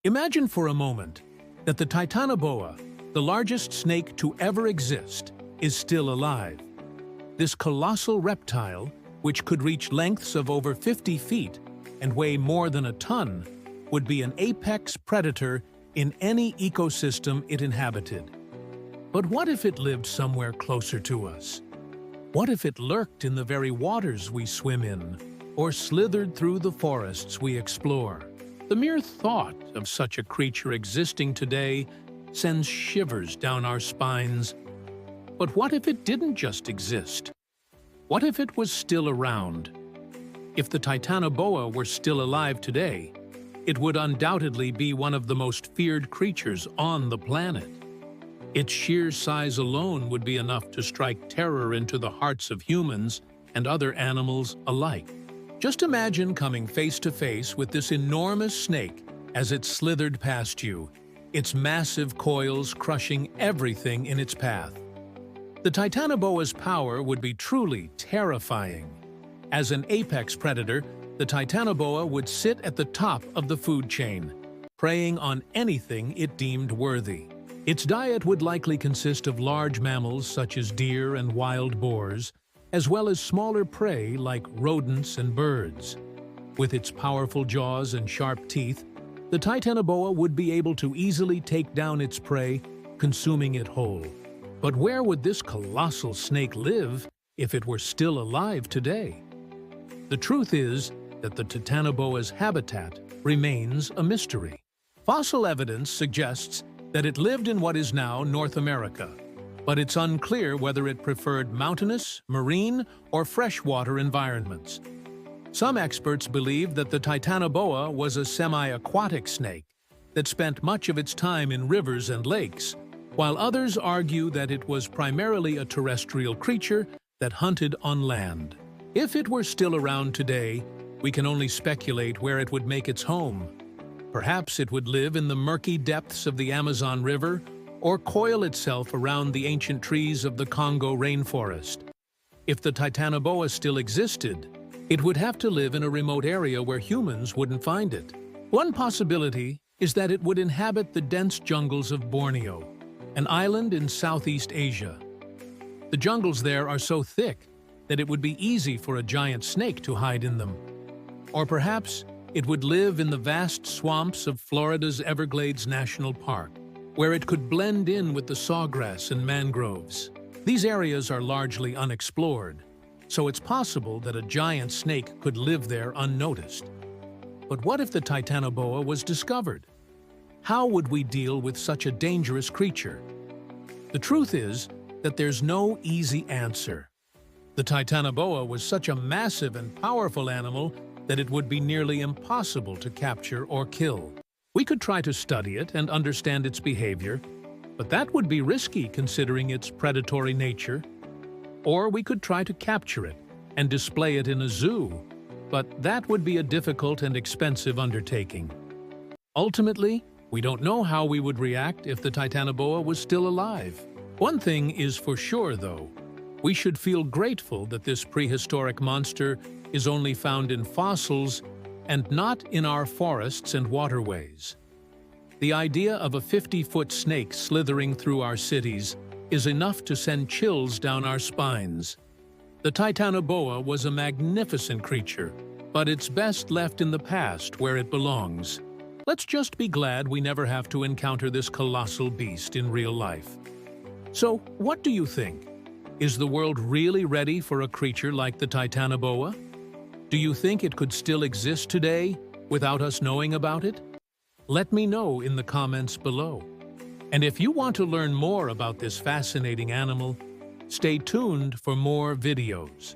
Imagine for a moment that the Titanoboa, the largest snake to ever exist, is still alive. This colossal reptile, which could reach lengths of over 50 feet and weigh more than a ton, would be an apex predator in any ecosystem it inhabited. But what if it lived somewhere closer to us? What if it lurked in the very waters we swim in, or slithered through the forests we explore? The mere thought of such a creature existing today sends shivers down our spines. But what if it didn't just exist? What if it was still around? If the Titanoboa were still alive today, it would undoubtedly be one of the most feared creatures on the planet. Its sheer size alone would be enough to strike terror into the hearts of humans and other animals alike. Just imagine coming face to face with this enormous snake as it slithered past you, its massive coils crushing everything in its path. The Titanoboa's power would be truly terrifying. As an apex predator, the Titanoboa would sit at the top of the food chain, preying on anything it deemed worthy. Its diet would likely consist of large mammals such as deer and wild boars, as well as smaller prey like rodents and birds. With its powerful jaws and sharp teeth, the Titanoboa would be able to easily take down its prey, consuming it whole. But where would this colossal snake live if it were still alive today? The truth is that the Titanoboa's habitat remains a mystery. Fossil evidence suggests that it lived in what is now North America, but it's unclear whether it preferred mountainous, marine, or freshwater environments. Some experts believe that the Titanoboa was a semi-aquatic snake that spent much of its time in rivers and lakes, while others argue that it was primarily a terrestrial creature that hunted on land. If it were still around today, we can only speculate where it would make its home. Perhaps it would live in the murky depths of the Amazon River or coil itself around the ancient trees of the Congo rainforest. If the Titanoboa still existed, it would have to live in a remote area where humans wouldn't find it. One possibility is that it would inhabit the dense jungles of Borneo, an island in Southeast Asia. The jungles there are so thick that it would be easy for a giant snake to hide in them. Or perhaps it would live in the vast swamps of Florida's Everglades National Park, where it could blend in with the sawgrass and mangroves. These areas are largely unexplored, so it's possible that a giant snake could live there unnoticed. But what if the Titanoboa was discovered? How would we deal with such a dangerous creature? The truth is that there's no easy answer. The Titanoboa was such a massive and powerful animal that it would be nearly impossible to capture or kill. We could try to study it and understand its behavior, but that would be risky considering its predatory nature. Or we could try to capture it and display it in a zoo, but that would be a difficult and expensive undertaking. Ultimately, we don't know how we would react if the Titanoboa was still alive. One thing is for sure, though. We should feel grateful that this prehistoric monster is only found in fossils and not in our forests and waterways. The idea of a 50-foot snake slithering through our cities is enough to send chills down our spines. The Titanoboa was a magnificent creature, but it's best left in the past where it belongs. Let's just be glad we never have to encounter this colossal beast in real life. So, what do you think? Is the world really ready for a creature like the Titanoboa? Do you think it could still exist today without us knowing about it? Let me know in the comments below. And if you want to learn more about this fascinating animal, stay tuned for more videos.